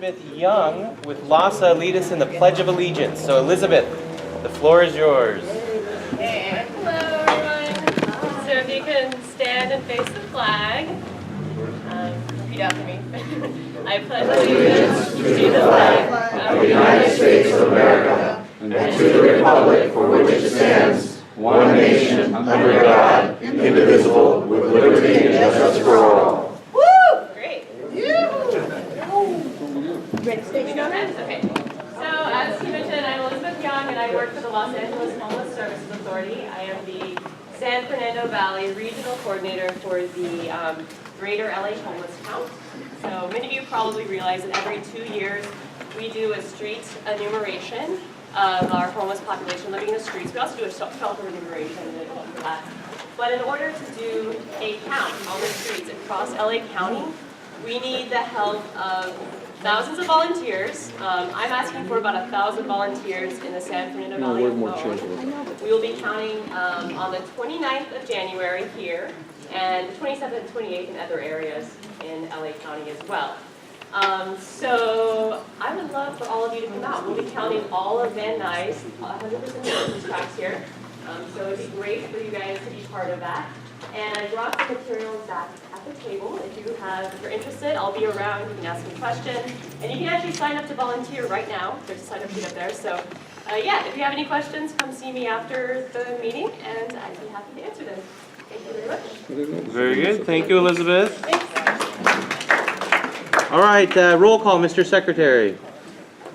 Elizabeth Young with LASA lead us in the Pledge of Allegiance. So Elizabeth, the floor is yours. Hey. Hello everyone. So if you can stand and face the flag, repeat after me. I pledge allegiance to the flag of the United States of America and to the republic for which it stands, one nation, under God, indivisible, with liberty and justice for all. Okay. So, as he mentioned, I'm Elizabeth Young, and I work for the Los Angeles Homeless Services Authority. I am the San Fernando Valley Regional Coordinator for the Greater LA Homeless Count. So, many of you probably realize that every 2 years we do a street enumeration of our homeless population living in the streets. We also do a shelter enumeration for that. But in order to do a count on the streets across LA County, we need the help of thousands of volunteers. I'm asking for about 1,000 volunteers in the San Fernando Valley alone. We will be counting on the 29th of January here, and the 27th and 28th in other areas in LA County as well. So I would love for all of you to come out. We'll be counting all of Van Nuys, 100% census tracts here. So it'd be great for you guys to be part of that. And I brought the materials back at the table. If you're interested, I'll be around. You can ask me questions. And you can actually sign up to volunteer right now. There's a sign-up sheet up there. So yeah, if you have any questions, come see me after the meeting, and I'd be happy to answer them. Thank you very much. Very good. Thank you, Elizabeth. Thanks. All right, roll call, Mr. Secretary.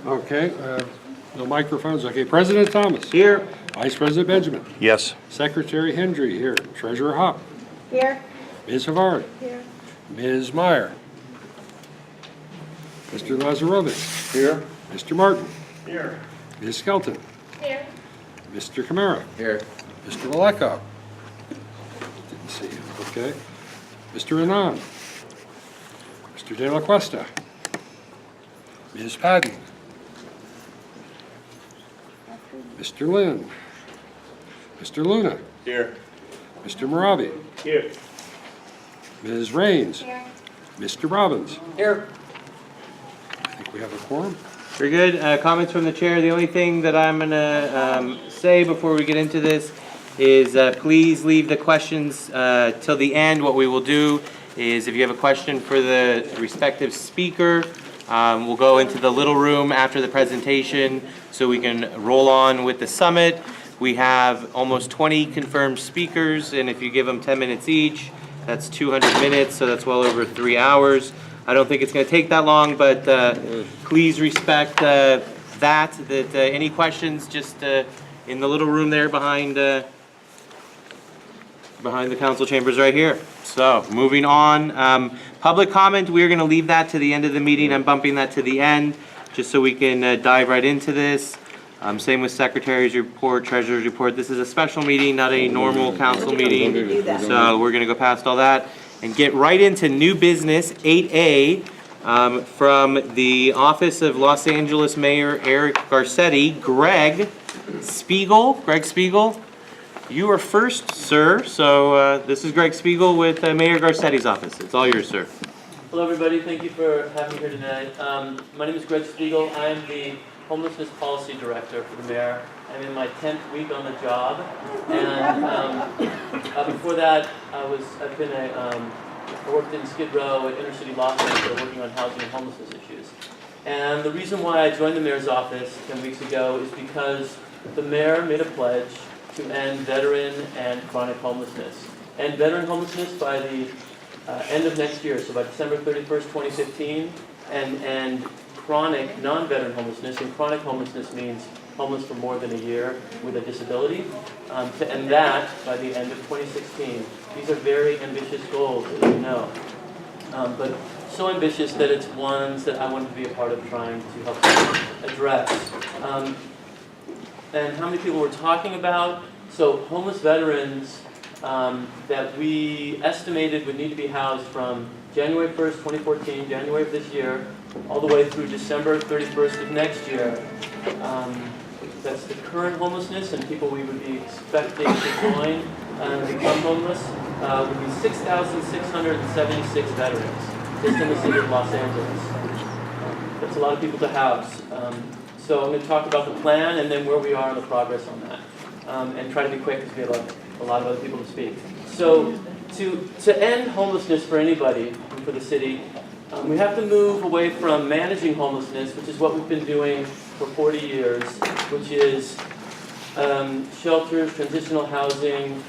Okay, no microphones. Okay, President Thomas. Here. Vice President Benjamin. Yes. Secretary Hendry here. Treasurer Hopp. Here. Ms. Havard. Here. Ms. Meyer. Mr. Lazarovich. Here. Mr. Martin. Here. Ms. Skelton. Here. Mr. Camara. Here. Mr. Malekov. Didn't see him. Okay. Mr. Anand. Mr. De La Cuesta. Ms. Padden. Mr. Lynn. Mr. Luna. Here. Mr. Moravi. Here. Ms. Raines. Here. Mr. Robbins. Here. I think we have a quorum. Very good. Comments from the chair. The only thing that I'm going to say before we get into this is please leave the questions till the end. What we will do is if you have a question for the respective speaker, we'll go into the little room after the presentation so we can roll on with the summit. We have almost 20 confirmed speakers, and if you give them 10 minutes each, that's 200 minutes, so that's well over 3 hours. I don't think it's going to take that long, but please respect that any questions, just in the little room there behind the council chambers right here. So, moving on. Public comment, we're going to leave that to the end of the meeting. I'm bumping that to the end, just so we can dive right into this. Same with Secretary's report, Treasurer's report. This is a special meeting, not a normal council meeting. So we're going to go past all that and get right into new business, 8A, from the Office of Los Angeles Mayor Eric Garcetti, Greg Spiegel. Greg Spiegel, you are first, sir. So this is Greg Spiegel with Mayor Garcetti's office. It's all yours, sir. Hello, everybody. Thank you for having me here tonight. My name is Greg Spiegel. I am the Homelessness Policy Director for the Mayor. I'm in my 10th week on the job, and before that, I worked in Skid Row at Inner City Law Center working on housing and homelessness issues. And the reason why I joined the Mayor's office 10 weeks ago is because the Mayor made a pledge to end veteran and chronic homelessness. End veteran homelessness by the end of next year, so by December 31st, 2015, and chronic non-veteran homelessness, and chronic homelessness means homeless for more than a year with a disability, to end that by the end of 2016. These are very ambitious goals, as you know, but so ambitious that it's ones that I wanted to be a part of trying to help address. And how many people we're talking about? So homeless veterans that we estimated would need to be housed from January 1st, 2014, January of this year, all the way through December 31st of next year. That's the current homelessness, and people we would be expecting to join and become homeless would be 6,676 veterans just in the city of Los Angeles. That's It's a lot of people to house. So I'm going to talk about the plan and then where we are in the progress on that. And try to be quick because we have a lot of other people to speak. So to end homelessness for anybody and for the city, we have to move away from managing homelessness, which is what we've been doing for 40 years, which is shelters, transitional housing,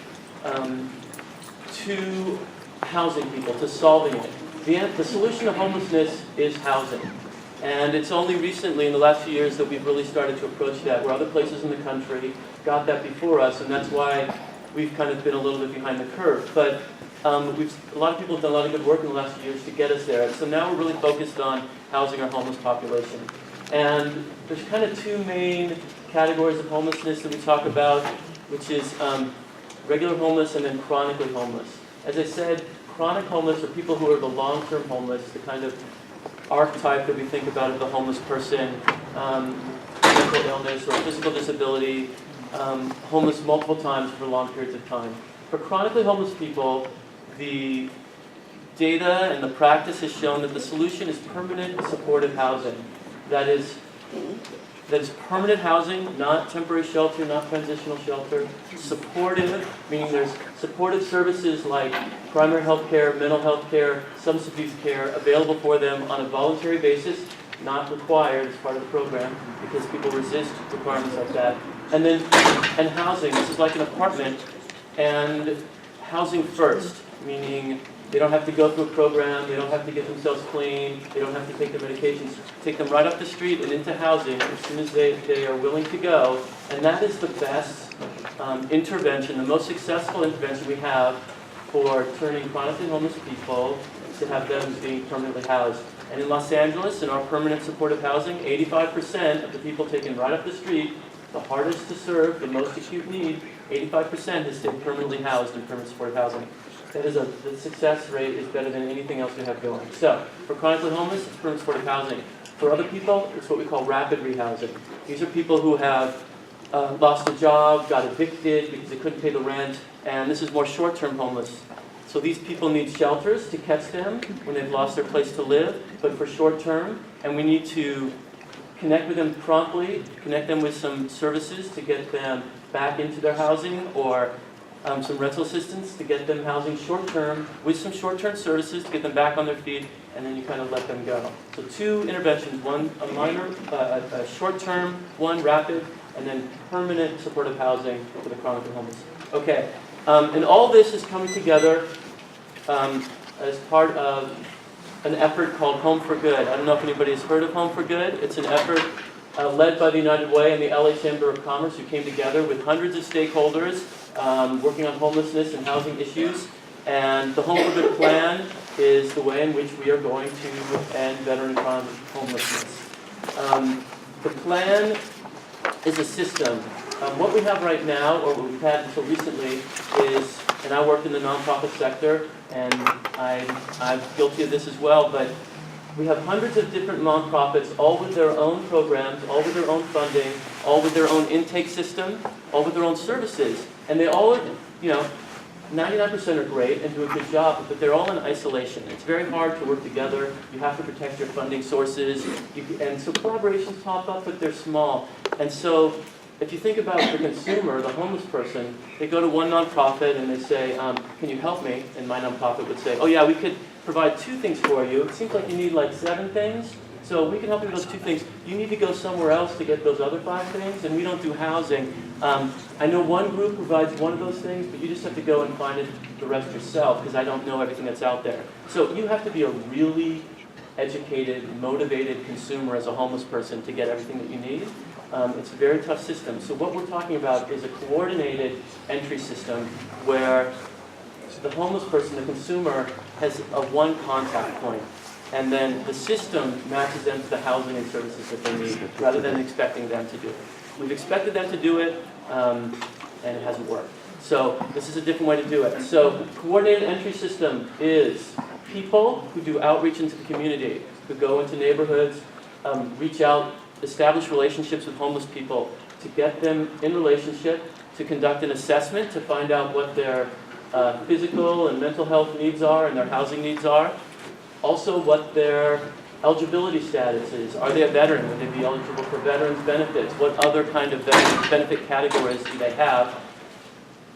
to housing people, to solving it. The solution to homelessness is housing. And it's only recently, in the last few years, that we've really started to approach that, where other places in the country got that before us, and that's why we've kind of been a little bit behind the curve. But a lot of people have done a lot of good work in the last few years to get us there. So now we're really focused on housing our homeless population. And there's kind of two main categories of homelessness that we talk about, which is regular homeless and then chronically homeless. As I said, chronic homeless are people who are the long-term homeless, the kind of archetype that we think about of the homeless person, mental illness or physical disability, homeless multiple times for long periods of time. For chronically homeless people, the data and the practice has shown that the solution is permanent supportive housing. That is permanent housing, not temporary shelter, not transitional shelter. Supportive, meaning there's supportive services like primary health care, mental health care, substance abuse care available for them on a voluntary basis, not required as part of the program because people resist requirements like that. And housing, this is like an apartment, and housing first, meaning they don't have to go through a program, they don't have to get themselves clean, they don't have to take their medications. Take them right up the street and into housing as soon as they are willing to go. And that is the best intervention, the most successful intervention we have for turning chronically homeless people to have them being permanently housed. And in Los Angeles, in our permanent supportive housing, 85% of the people taken right up the street, the hardest to serve, the most acute need, 85% has stayed permanently housed in permanent supportive housing. That is the success rate is better than anything else we have going. So, for chronically homeless, it's permanent supportive housing. For other people, it's what we call rapid rehousing. These are people who have lost a job, got evicted because they couldn't pay the rent, and this is more short-term homeless. So these people need shelters to catch them when they've lost their place to live, but for short-term, and we need to connect with them promptly, connect them with some services to get them back into their housing, or some rental assistance to get them housing short-term, with some short-term services to get them back on their feet, and then you kind of let them go. So two interventions, one a minor, a short-term, one rapid, and then permanent supportive housing for the chronically homeless. Okay, and all this is coming together as part of an effort called Home for Good. I don't know if anybody has heard of Home for Good. It's an effort led by the United Way and the LA Chamber of Commerce, who came together with hundreds of stakeholders working on homelessness and housing issues. And the Home for Good plan is the way in which we are going to end veteran chronic homelessness. The plan is a system. What we have right now, or what we've had until recently, is, and I worked in the nonprofit sector, and I'm guilty of this as well, but we have hundreds of different nonprofits, all with their own programs, all with their own funding, all with their own intake system, all with their own services. And they all, 99% are great and do a good job, but they're all in isolation. It's very hard to work together. You have to protect your funding sources. And so collaborations pop up, but they're small. And so if you think about the consumer, the homeless person, they go to one nonprofit and they say, can you help me? And my nonprofit would say, oh yeah, we could provide 2 things for you. It seems like you need like 7 things. So we can help you with those 2 things. You need to go somewhere else to get those other 5 things, and we don't do housing. I know one group provides one of those things, but you just have to go and find the rest yourself, because I don't know everything that's out there. So you have to be a really educated, motivated consumer as a homeless person to get everything that you need. It's a very tough system. So what we're talking about is a coordinated entry system where the homeless person, the consumer, has a one contact point. And then the system matches them to the housing and services that they need, rather than expecting them to do it. We've expected them to do it, and it hasn't worked. So this is a different way to do it. So coordinated entry system is people who do outreach into the community, who go into neighborhoods, reach out, establish relationships with homeless people, to get them in relationship, to conduct an assessment, to find out what their physical and mental health needs are and their housing needs are. Also what their eligibility statuses. Are they a veteran? Would they be eligible for veterans benefits? What other kind of benefit categories do they have?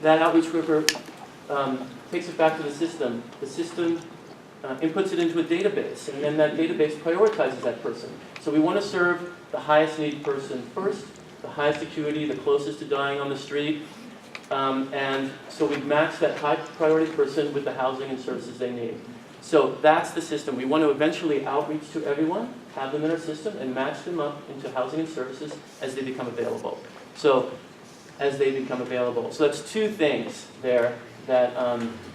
That outreach worker takes it back to the system. The system inputs it into a database, and then that database prioritizes that person. So we want to serve the highest need person first, the highest acuity, the closest to dying on the street, and so we match that high priority person with the housing and services they need. So that's the system. We want to eventually outreach to everyone, have them in our system, and match them up into housing and services as they become available. So as they become available. So that's two things there that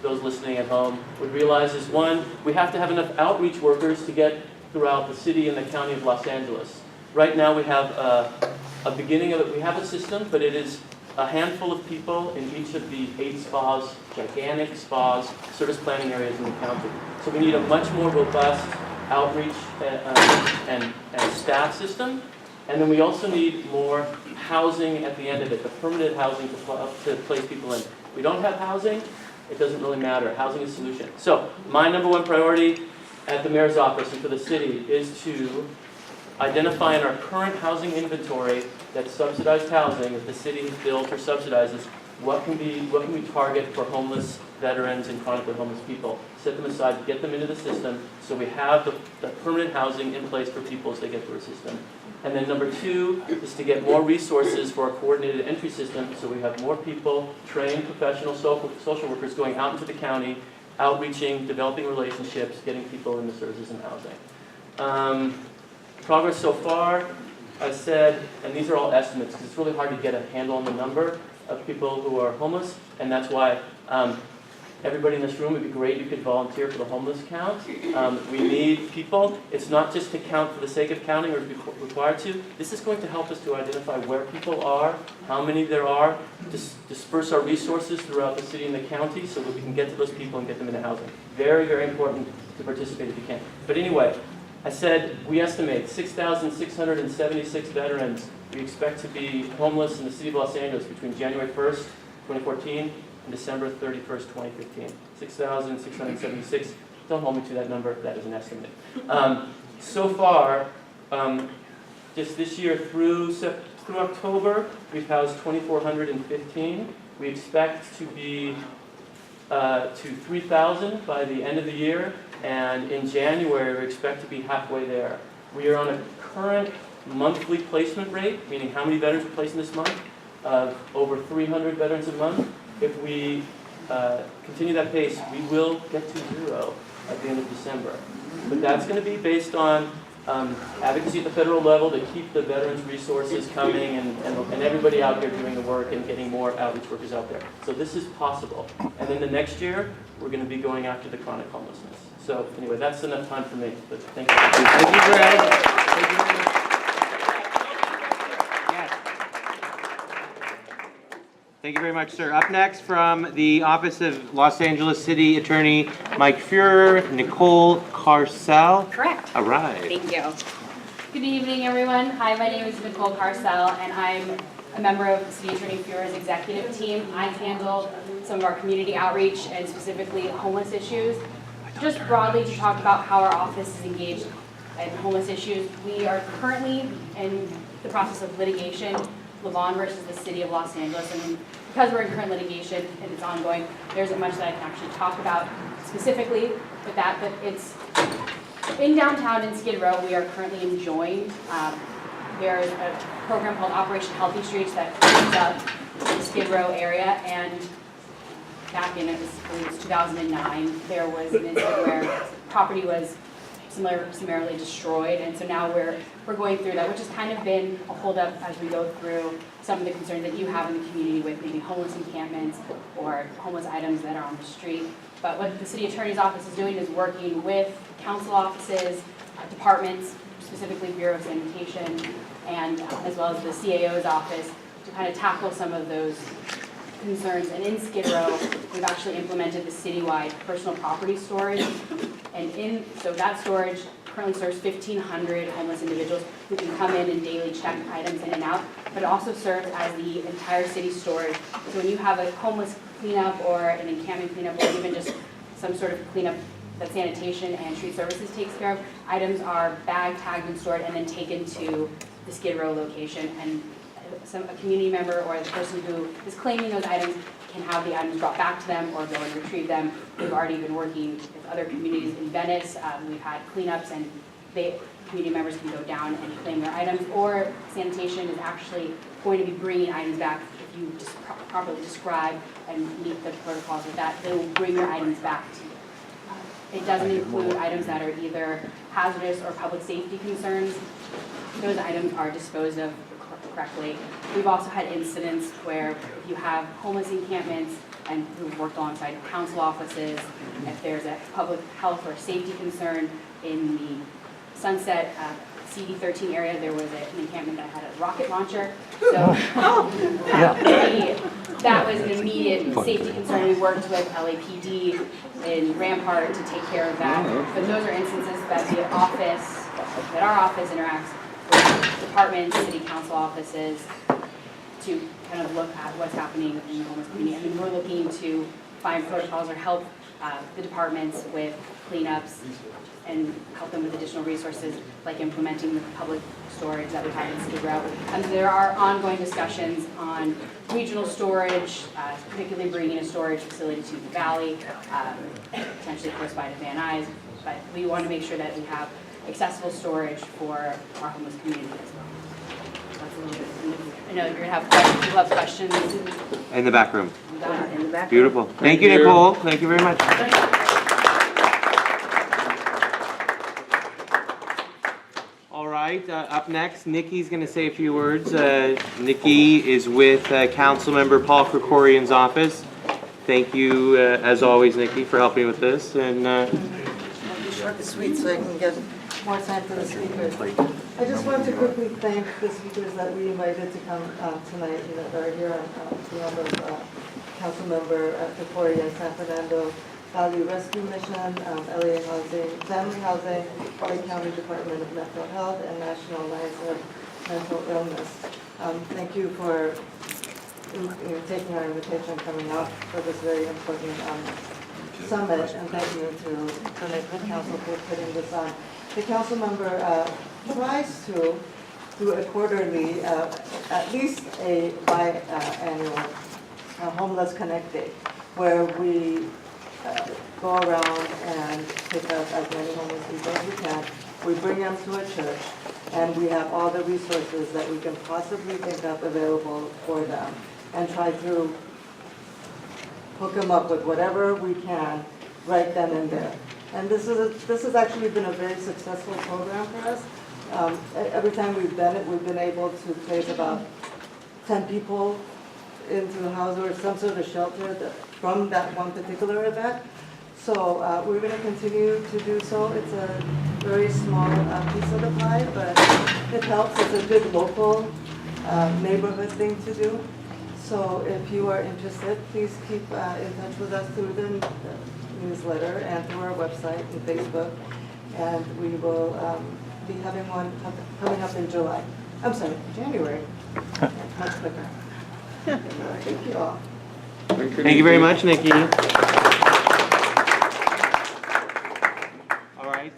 those listening at home would realize is one, we have to have enough outreach workers to get throughout the city and the county of Los Angeles. Right now we have a beginning of it. We have a system, but it is a handful of people in each of the 8 spas, gigantic spas, service planning areas in the county. So we need a much more robust outreach and staff system. And then we also need more housing at the end of it, the permanent housing to place people in. If we don't have housing, it doesn't really matter. Housing is a solution. So my number one priority at the mayor's office and for the city is to identify in our current housing inventory that subsidized housing that the city has built or subsidizes, what can we target for homeless veterans and chronically homeless people. Set them aside, get them into the system so we have the permanent housing in place for people as they get through our system. And then number 2 is to get more resources for our coordinated entry system so we have more people, trained professional social workers going out into the county, outreaching, developing relationships, getting people into services and housing. Progress so far, I said, and these are all estimates because it's really hard to get a handle on the number of people who are homeless, and that's why everybody in this room, would be great if you could volunteer for the homeless count. We need people. It's not just to count for the sake of counting or to be required to. This is going to help us to identify where people are, how many there are, disperse our resources throughout the city and the county so that we can get to those people and get them into housing. Very, very important to participate if you can. But anyway, I said we estimate 6,676 veterans we expect to be homeless in the city of Los Angeles between January 1st, 2014 and December 31st, 2015. 6,676. Don't hold me to that number. That is an estimate. So far, just this year through October, we've housed 2,415. We expect to be to 3,000 by the end of the year. And in January, we expect to be halfway there. We are on a current monthly placement rate, meaning how many veterans we're placing this month, of over 300 veterans a month. If we continue that pace, we will get to 0 at the end of December. But that's going to be based on advocacy at the federal level to keep the veterans' resources coming and everybody out there doing the work and getting more outreach workers out there. So this is possible. And then the next year, we're going to be going after the chronic homelessness. So anyway, that's enough time for me. But thank you. Thank you, Greg. Thank you very much. Yes. Thank you very much, sir. Up next from the Office of Los Angeles City Attorney Mike Fuhrer, Nicole Carcel. Correct. All right. Thank you. Good evening, everyone. Hi, my name is Nicole Carcel, and I'm a member of the City Attorney Fuhrer's executive team. I handle some of our community outreach and specifically homeless issues. Just broadly to talk about how our office is engaged in homeless issues, we are currently in the process of litigation, Lavon versus the City of Los Angeles, and because we're in current litigation and it's ongoing, there isn't much that I can actually talk about specifically with that, but it's in downtown in Skid Row. We are currently enjoined. There is a program called Operation Healthy Streets that cleans up the Skid Row area, and back in, I believe it was 2009, there was an incident where property was summarily destroyed, and so now we're going through that, which has kind of been a holdup as we go through some of the concerns that you have in the community with maybe homeless encampments or homeless items that are on the street. But what the City Attorney's Office is doing is working with council offices, departments, specifically Bureau of Sanitation, and as well as the CAO's office to kind of tackle some of those concerns. And in Skid Row, we've actually implemented the citywide personal property storage. And so that storage currently serves 1,500 homeless individuals who can come in and daily check items in and out, but it also serves as the entire city storage. So when you have a homeless cleanup or an encampment cleanup or even just some sort of cleanup that sanitation and street services takes care of. Items are bagged, tagged, and stored, and then taken to the Skid Row location. And a community member or the person who is claiming those items can have the items brought back to them or go and retrieve them. We've already been working with other communities in Venice. We've had cleanups, and community members can go down and claim their items, or sanitation is actually going to be bringing items back. If you just properly describe and meet the protocols with that, they will bring your items back to you. It doesn't include items that are either hazardous or public safety concerns. Those items are disposed of correctly. We've also had incidents where if you have homeless encampments, and we've worked alongside council offices, if there's a public health or safety concern in the Sunset CD13 area, there was an encampment that had a rocket launcher. So that was an immediate safety concern. We worked with LAPD in Rampart to take care of that. But those are instances that our office interacts with departments, city council offices to kind of look at what's happening in the homeless community. I mean, we're looking to find protocols or help the departments with cleanups and help them with additional resources like implementing the public storage that we have in Skid Row. And there are ongoing discussions on regional storage, particularly bringing a storage facility to the valley, potentially close by to Van Nuys. But we want to make sure that we have accessible storage for our homeless community as well. That's a little bit. I know you're going to have questions. You'll have questions. In the back room. In the back. Beautiful. Thank you, Nicole. Thank you very much. All right, up next, Nikki's going to say a few words. Nikki is with Councilmember Paul Krikorian's office. Thank you, as always, Nikki, for helping with this. And I'll be short and sweet so I can get more time for the speakers. I just want to quickly thank the speakers that we invited to come tonight, that are here on behalf of Councilmember Krikorian, San Fernando Valley Rescue Mission, LA Housing, Family Housing, LA County Department of Mental Health, and National Alliance of Mental Illness. Thank you for taking our invitation and coming out for this very important summit, and thank you to Connecticut Council for putting this on. The council member tries to do a quarterly, at least a biannual Homeless Connect Day, where we go around and pick up as many homeless people as we can. We bring them to a church, and we have all the resources that we can possibly think of available for them, and try to hook them up with whatever we can right then and there. And this has actually been a very successful program for us. Every time we've done it, we've been able to place about 10 people into a house or some sort of shelter from that one particular event. So we're going to continue to do so. It's a very small piece of the pie, but it helps. It's a good local neighborhood thing to do. So if you are interested, please keep in touch with us through the newsletter and through our website and Facebook. And we will be having one coming up in July. I'm sorry, January. Much quicker. Thank you all. thank you very much, Nikki. All right,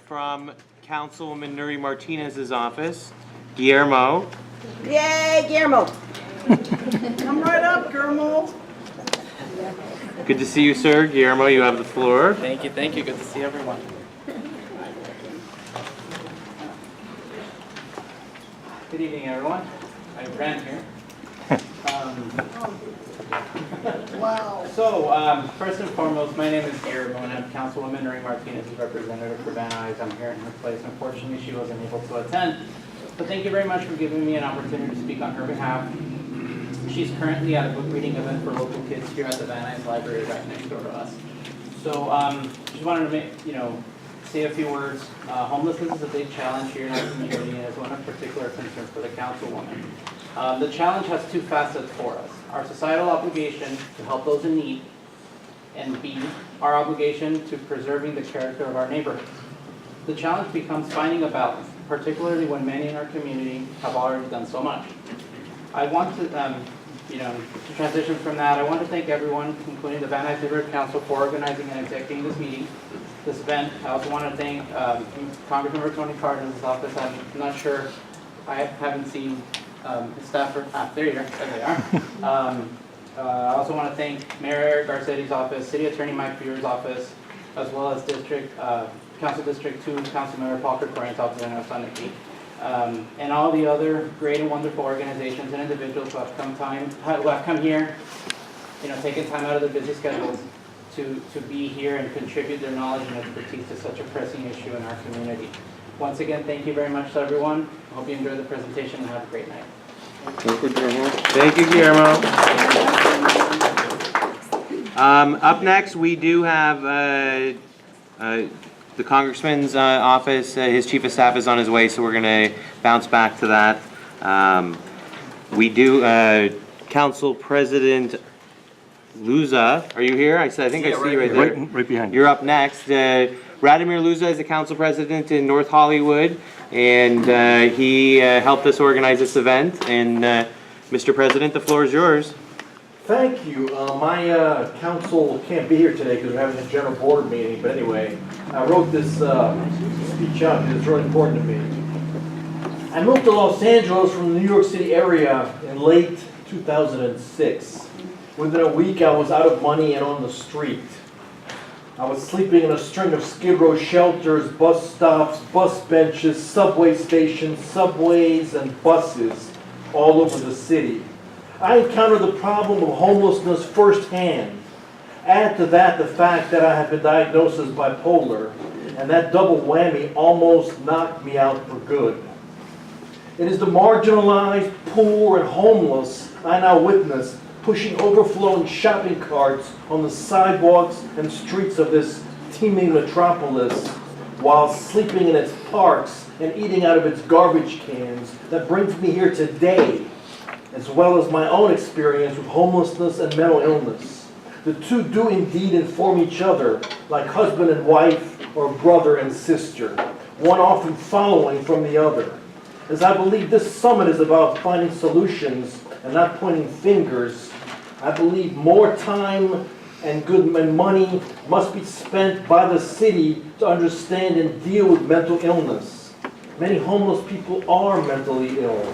from Councilwoman Nury Martinez's office, Guillermo. Yay, Guillermo. Come right up, Guillermo. Good to see you, sir. Guillermo, you have the floor. Thank you, thank you. Good to see everyone. Good evening, everyone. I have Grant here. Wow. So, first and foremost, my name is Guillermo, and I'm Councilwoman Nury Martinez's representative for Van Nuys. I'm here in her place. Unfortunately, she wasn't able to attend. But thank you very much for giving me an opportunity to speak on her behalf. She's currently at a book reading event for local kids here at the Van Nuys Library right next door to us. So just wanted to say a few words. Homelessness is a big challenge here in our community and is one of particular concern for the councilwoman. The challenge has two facets for us. Our societal obligation to help those in need, and B, our obligation to preserving the character of our neighborhoods. The challenge becomes finding a balance, particularly when many in our community have already done so much. I want to to transition from that, I want to thank everyone, including the Van Nuys Neighborhood Council, for organizing and executing this meeting, this event. I also want to thank Congressmember Tony Cardinal's office. I'm not sure, I haven't seen his staff. There you are. There they are. I also want to thank Mayor Eric Garcetti's office, City Attorney Mike Beer's office, as well as Council District 2 Councilmember Paul Krikorian's office and Osaniki. And all the other great and wonderful organizations and individuals who have come here, taken time out of their busy schedules to be here and contribute their knowledge and expertise to such a pressing issue in our community. Once again, thank you very much to everyone. I hope you enjoyed the presentation and have a great night. Thank you, Guillermo. Up next, we do have the Congressman's office. His chief of staff is on his way, so we're going to bounce back to that. We do, Council President Luza, are you here? I think I see you right there. Right behind you. You're up next. Radomir Luza is the council president in North Hollywood, and he helped us organize this event. And Mr. President, the floor is yours. Thank you. My council can't be here today because we're having a general board meeting, but anyway, I wrote this speech out because it's really important to me. I moved to Los Angeles from the New York City area in late 2006. Within a week, I was out of money and on the street. I was sleeping in a string of Skid Row shelters, bus stops, bus benches, subway stations, subways, and buses all over the city. I encountered the problem of homelessness firsthand. Add to that the fact that I have been diagnosed as bipolar, and that double whammy almost knocked me out for good. It is the marginalized, poor, and homeless I now witness pushing overflowing shopping carts on the sidewalks and streets of this teeming metropolis while sleeping in its parks and eating out of its garbage cans that brings me here today, as well as my own experience with homelessness and mental illness. The two do indeed inform each other, like husband and wife or brother and sister, one often following from the other. As I believe this summit is about finding solutions and not pointing fingers, I believe more time and money must be spent by the city to understand and deal with mental illness. Many homeless people are mentally ill.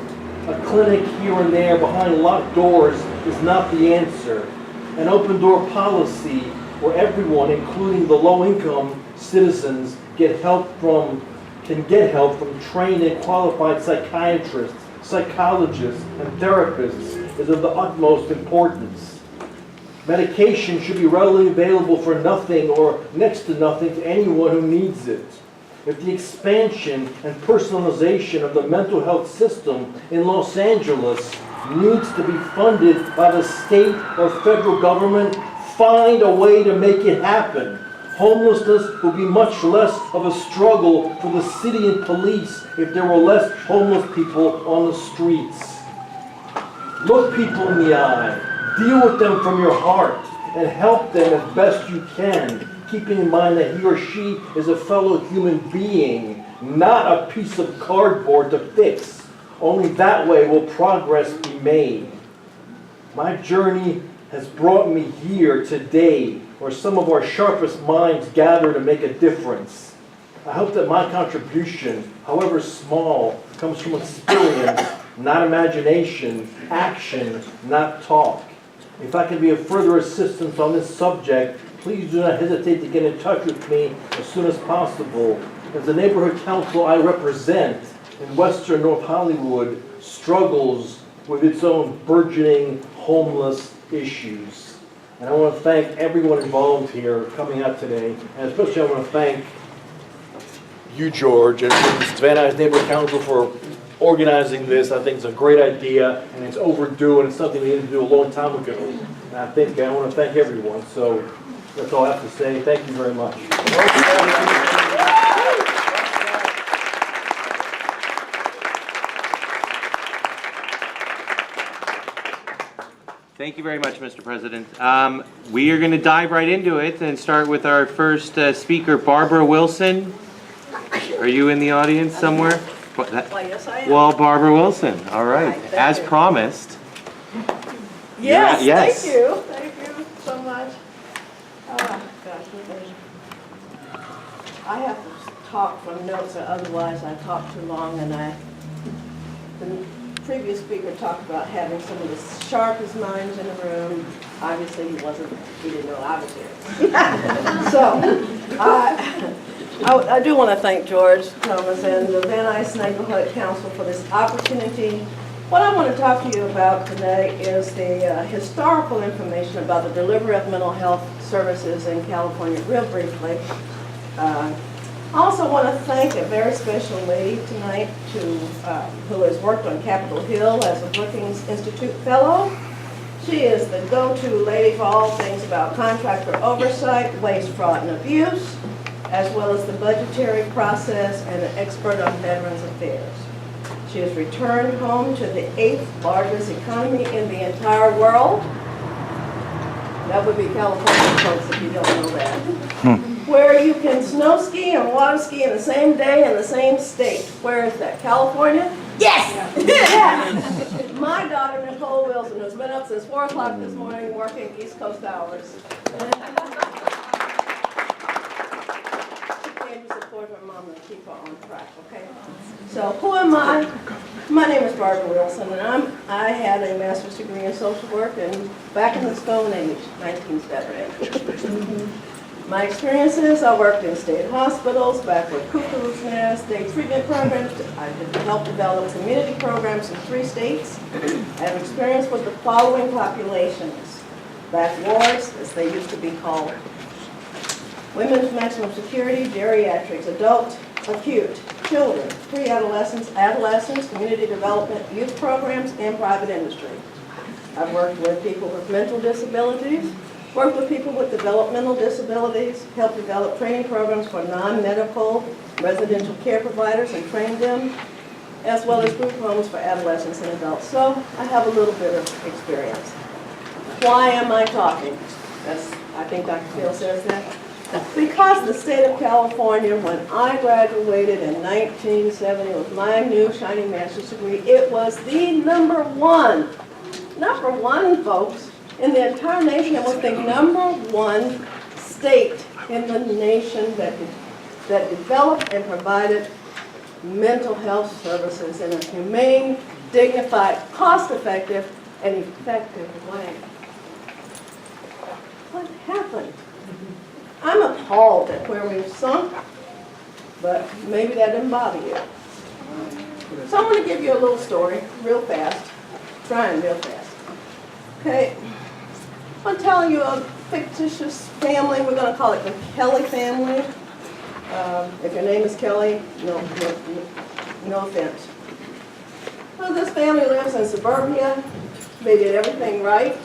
A clinic here and there behind locked doors is not the answer. An open door policy where everyone, including the low-income citizens, can get help from trained and qualified psychiatrists, psychologists, and therapists is of the utmost importance. Medication should be readily available for nothing or next to nothing to anyone who needs it. If the expansion and personalization of the mental health system in Los Angeles needs to be funded by the state or federal government, find a way to make it happen. Homelessness will be much less of a struggle for the city and police if there were less homeless people on the streets. Look people in the eye, deal with them from your heart, and help them as best you can, keeping in mind that he or she is a fellow human being, not a piece of cardboard to fix. Only that way will progress be made. My journey has brought me here today, where some of our sharpest minds gather to make a difference. I hope that my contribution, however small, comes from experience, not imagination, action, not talk. If I can be of further assistance on this subject, please do not hesitate to get in touch with me as soon as possible. As the neighborhood council I represent in Western North Hollywood struggles with its own burgeoning homeless issues. And I want to thank everyone involved here coming out today, and especially I want to thank you, George, and the Van Nuys Neighborhood Council for organizing this. I think it's a great idea, and it's overdue, and it's something we needed to do a long time ago. And I want to thank everyone. So that's all I have to say. Thank you very much. Thank you very much, Mr. President. We are going to dive right into it and start with our first speaker, Barbara Wilson. Are you in the audience somewhere? Why, yes, I am. Well, Barbara Wilson, all right. Thank As you. promised. Yes, Yes. thank you. Thank you so much. Oh, gosh, I have to talk from notes, or otherwise I talk too long, and the previous speaker talked about having some of the sharpest minds in the room. Obviously, he didn't know I was here. So, I do want to thank George Thomas and the Van Nuys Neighborhood Council for this opportunity. What I want to talk to you about today is the historical information about the delivery of mental health services in California, real briefly. I also want to thank a very special lady tonight who has worked on Capitol Hill as a Brookings Institute Fellow. She is the go-to lady for all things about contractor oversight, waste, fraud, and abuse, as well as the budgetary process, and an expert on Veterans Affairs. She has returned home to the 8th largest economy in the entire world. That would be California, folks, if you don't know that. Where you can snow ski and water ski in the same day in the same state. Where is that? California? Yes! Yeah. My daughter, Nicole Wilson, who's been up since 4 o'clock this morning working East Coast hours. Support her mom and keep her on track, okay? So who am I? My name is Barbara Wilson, and I had a master's degree in social work and back in the Stone Age, 1970. My experiences, I worked in state hospitals, back with Cuckoo's Nest, state treatment programs. I helped develop community programs in 3 states. I have experience with the following populations: back wards, as they used to be called, women's maximum security, geriatrics, adult, acute, children, pre-adolescents, adolescents, community development, youth programs, and private industry. I've worked with people with mental disabilities, worked with people with developmental disabilities, helped develop training programs for non-medical residential care providers and trained them, as well as group homes for adolescents and adults. So I have a little bit of experience. Why am I talking? I think Dr. Phil says that. Because the state of California, when I graduated in 1970 with my new shiny master's degree, it was the number one, folks, in the entire nation. It was the #1 state in the nation that developed and provided mental health services in a humane, dignified, cost-effective, and effective way. What happened? I'm appalled at where we've sunk, but maybe that didn't bother you. So I'm going to give you a little story real fast, trying real fast. Okay, I'm telling you a fictitious family. We're going to call it the Kelly family. If your name is Kelly, no offense. Well, this family lives in suburbia. They did everything right.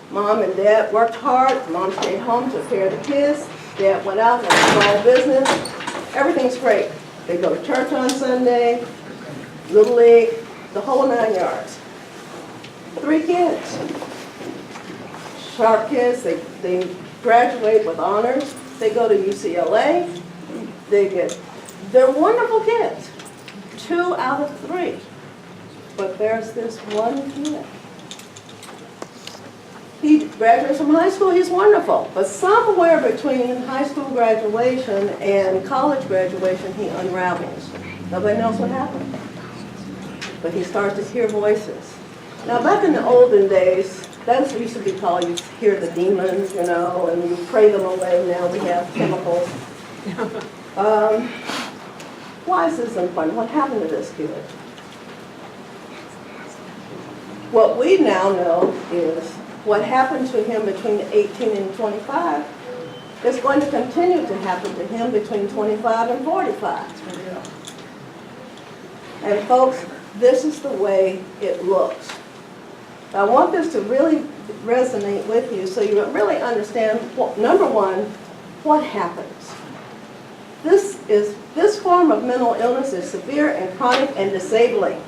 Mom and Dad worked hard. Mom stayed home, took care of the kids. Dad went out, had a small business. Everything's great. They go to church on Sunday, Little League, the whole 9 yards. 3 kids. Sharp kids. They graduate with honors. They go to UCLA. They're wonderful kids. 2 out of 3. But there's this one kid. He graduates from high school, he's wonderful. But somewhere between high school graduation and college graduation, he unravels. Nobody knows what happened. But he starts to hear voices. Now, back in the olden days, that used to be called, you hear the demons, you know, and you pray them away. Now we have chemicals. Why is this important? What happened to this kid? What we now know is what happened to him between 18 and 25 is going to continue to happen to him between 25 and 45. And folks, this is the way it looks. I want this to really resonate with you so you really understand, number one, what happens. This form of mental illness is severe and chronic and disabling.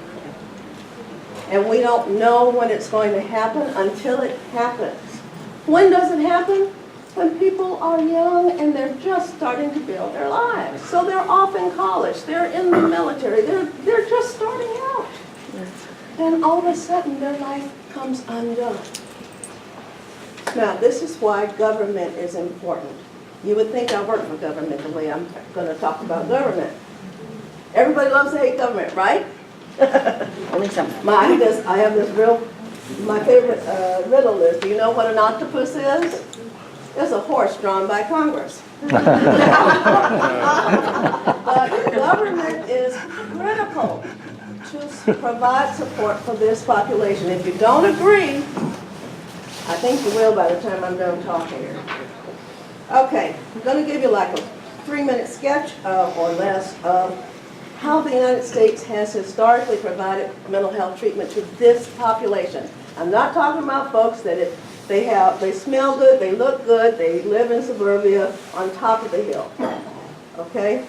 And we don't know when it's going to happen until it happens. When does it happen? When people are young and they're just starting to build their lives. So they're off in college, they're in the military, they're just starting out. And all of a sudden their life comes undone. Now, this is why government is important. You would think I work for government the way I'm going to talk about government. Everybody loves to hate government, right? Only some. I have this my favorite riddle is, do you know what an octopus is? It's a horse drawn by Congress. But government is critical to provide support for this population. If you don't agree, I think you will by the time I'm done talking. Okay, I'm going to give you like a 3-minute sketch or less of how the United States has historically provided mental health treatment to this population. I'm not talking about folks that they smell good, they look good, they live in suburbia on top of the hill. Okay?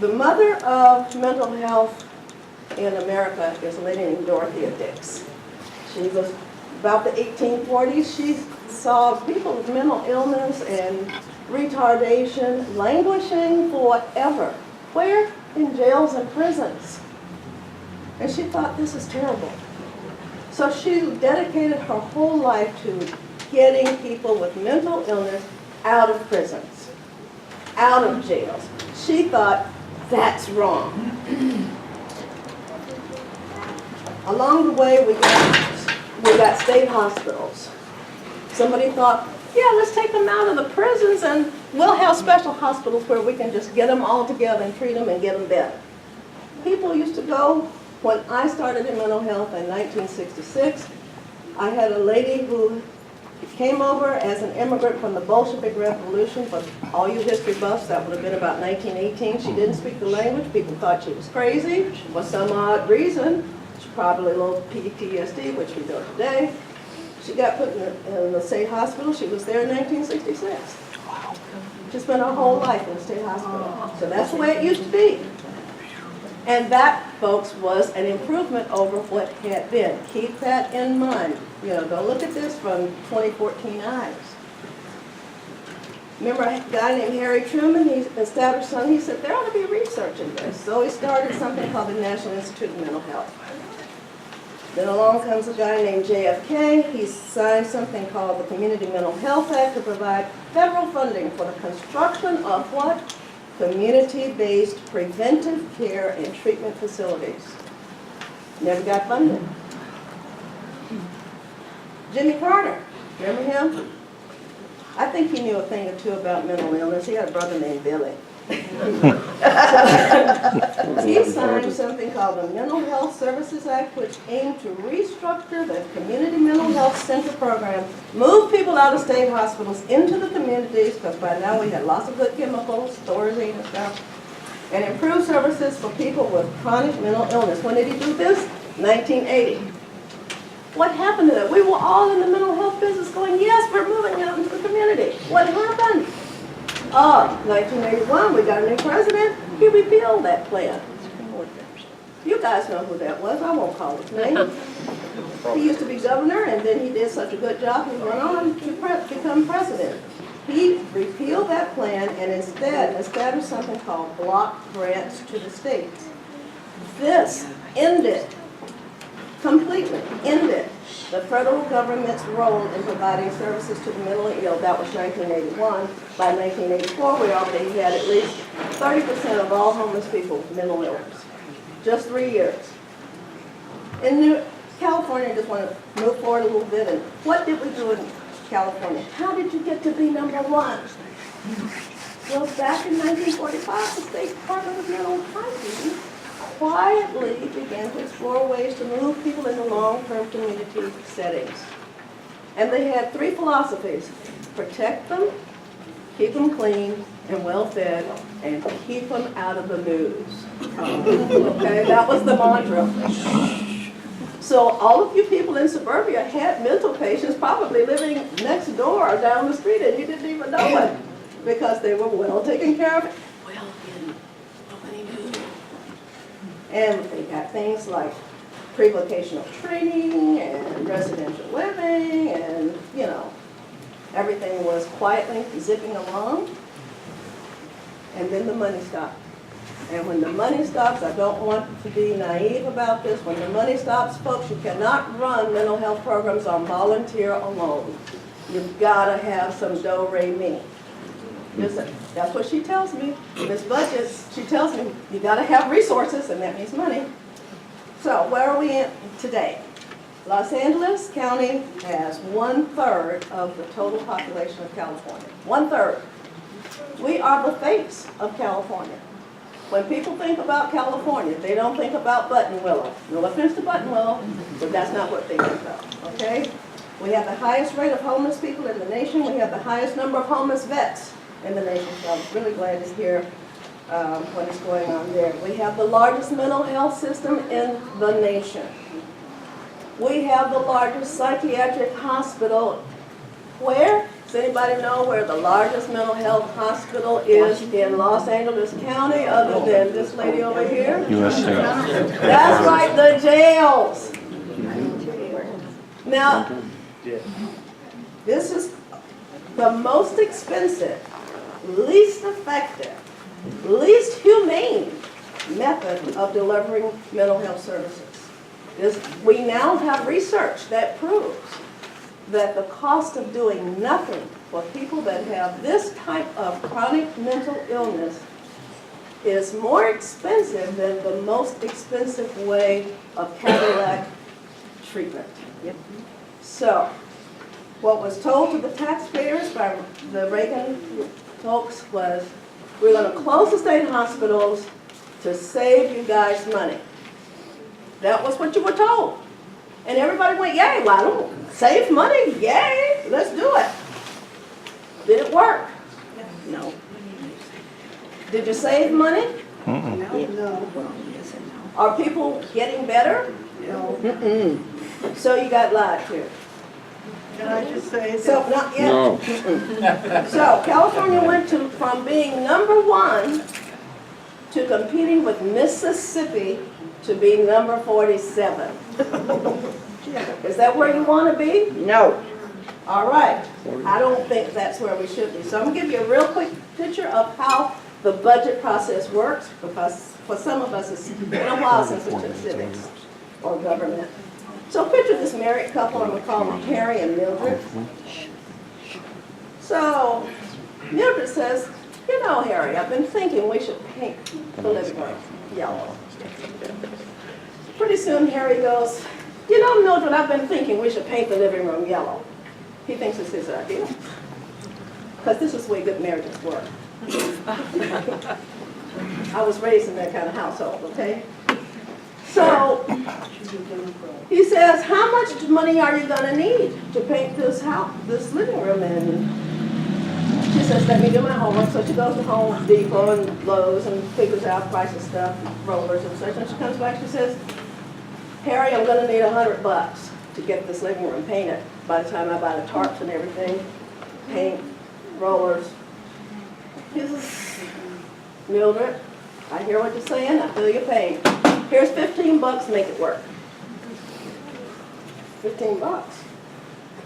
The mother of mental health in America is a lady named Dorothea Dix. She was about the 1840s. She saw people with mental illness and retardation languishing forever. Where? In jails and prisons. And she thought, this is terrible. So she dedicated her whole life to getting people with mental illness out of prisons, out of jails. She thought, that's wrong. Along the way, we got state hospitals. Somebody thought, yeah, let's take them out of the prisons and we'll have special hospitals where we can just get them all together and treat them and get them better. People used to go, when I started in mental health in 1966, I had a lady who came over as an immigrant from the Bolshevik Revolution. For all you history buffs, that would have been about 1918. She didn't speak the language. People thought she was crazy for some odd reason. She probably a little PTSD, which we know today. She got put in the state hospital. She was there in 1966. She spent her whole life in the state hospital. So that's the way it used to be. And that, folks, was an improvement over what had been. Keep that in mind. You know, don't look at this from 2014 eyes. Remember a guy named Harry Truman? He established something. He said, there ought to be research in this. So he started something called the National Institute of Mental Health. Then along comes a guy named JFK. He signed something called the Community Mental Health Act to provide federal funding for the construction of what? Community-based preventive care and treatment facilities. Never got funded. Jimmy Carter, remember him? I think he knew a thing or two about mental illness. He had a brother named Billy. He signed something called the Mental Health Services Act, which aimed to restructure the community mental health center program, move people out of state hospitals into the communities, because by now we had lots of good chemicals, Thorazine and stuff, and improve services for people with chronic mental illness. When did he do this? 1980. What happened to that? We were all in the mental health business going, yes, we're moving out into the community. What happened? 1981, we got a new president. He repealed that plan. You guys know who that was. I won't call his name. He used to be governor, and then he did such a good job, he went on to become president. He repealed that plan and instead established something called block grants to the states. This completely ended the federal government's role in providing services to the mentally ill. That was 1981. By 1984, we already had at least 30% of all homeless people with mental illness. Just 3 years. In California, I just want to move forward a little bit. And what did we do in California? How did you get to be #1? Well, back in 1945, the State Department of Mental Hygiene quietly began to explore ways to move people into long-term community settings. And they had 3 philosophies: protect them, keep them clean and well-fed, and keep them out of the news. Okay, that was the mantra. So all of you people in suburbia had mental patients probably living next door or down the street, and you didn't even know it because they were well taken care of. Well hidden. Nobody knew. And they got things like pre-vocational training and residential living, and you know, everything was quietly zipping along. And then the money stopped. And when the money stops, I don't want to be naive about this, when the money stops, folks, you cannot run mental health programs on volunteer alone. You've got to have some do-re-mi. That's what she tells me. Ms. Budgets, she tells me, you got to have resources, and that means money. So where are we at today? Los Angeles County has 1/3 of the total population of California. 1/3. We are the face of California. When people think about California, they don't think about Buttonwillow. No offense to Buttonwillow, but that's not what they think about, okay? We have the highest rate of homeless people in the nation. We have the highest number of homeless vets in the nation. So I'm really glad to hear what is going on there. We have the largest mental health system in the nation. We have the largest psychiatric hospital. Where? Does anybody know where the largest mental health hospital is in Los Angeles County other than this lady over here? That's right, the jails. Now, this is the most expensive, least effective, least humane method of delivering mental health services. We now have research that proves that the cost of doing nothing for people that have this type of chronic mental illness is more expensive than the most expensive way of Cadillac treatment. So, what was told to the taxpayers by the Reagan folks was, we're going to close the state hospitals to save you guys money. That was what you were told. And everybody went, yay, why don't save money? Yay, let's do it. Did it work? No. Did you save money? No. Are people getting better? No. So you got lied to. Can I just say So, not yet. No. So California went from being #1 to competing with Mississippi to be number 47. Is that where you want to be? No. All right. I don't think that's where we should be. So I'm going to give you a real quick picture of how the budget process works, because for some of us it's been a while since we took civics or government. So picture this married couple, I'm going to call them Harry and Mildred. So Mildred says, you know, Harry, I've been thinking we should paint the living room yellow. Pretty soon Harry goes, you know, Mildred, I've been thinking we should paint the living room yellow. He thinks it's his idea. Because this is the way good marriages work. I was raised in that kind of household, okay? So he says, how much money are you going to need to paint this house, this living room? And she says, let me do my homework. So she goes to Home Depot and Lowe's and figures out price of stuff, rollers and such. And she comes back, she says, Harry, I'm going to need $100 to get this living room painted. By the time I buy the tarps and everything, paint, rollers. He says, Mildred, I hear what you're saying. I feel your pain. Here's $15, make it work. $15. I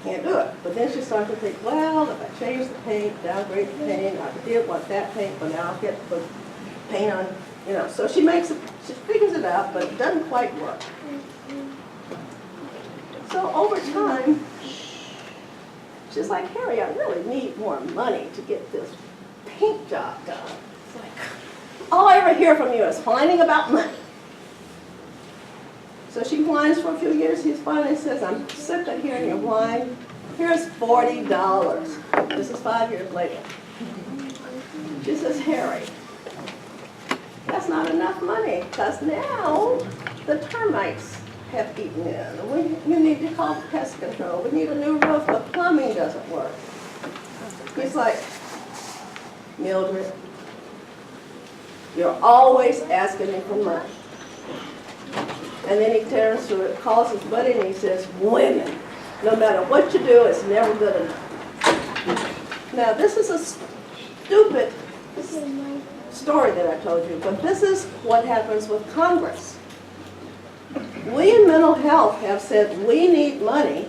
can't do it. But then she starts to think, well, if I change the paint, downgrade the paint, I did want that paint, but now I'll get the paint on, you know. So she makes it, she figures it out, but it doesn't quite work. So over time, she's like, Harry, I really need more money to get this paint job done. It's like, all I ever hear from you is whining about money. So she whines for a few years. He finally says, I'm sick of hearing you whine. Here's $40. This is 5 years later. She says, Harry, that's not enough money, because now the termites have eaten in. We need to call pest control. We need a new roof. The plumbing doesn't work. He's like, Mildred, you're always asking me for money. And then he turns to it, calls his buddy, and he says, women, no matter what you do, it's never good enough. Now, this is a stupid story that I told you, but this is what happens with Congress. We in mental health have said we need money,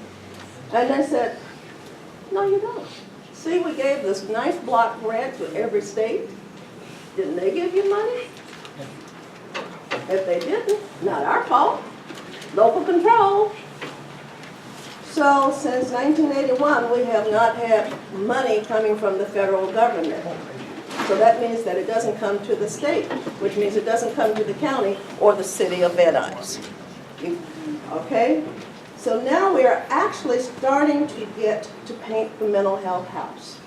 and they said, no, you don't. See, we gave this nice block grant to every state. Didn't they give you money? If they didn't, not our fault. Local control. So since 1981, we have not had money coming from the federal government. So that means that it doesn't come to the state, which means it doesn't come to the county or the city of Van Nuys. Okay? So now we are actually starting to get to paint the mental health house.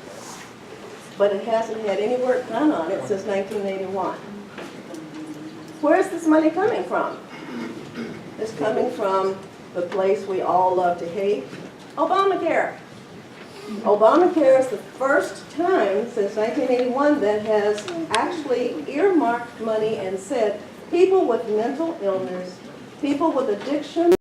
But it hasn't had any work done on it since 1981. Where's this money coming from? It's coming from the place we all love to hate, Obamacare. Obamacare is the first time since 1981 that has actually earmarked money and said people with mental illness, people with addiction,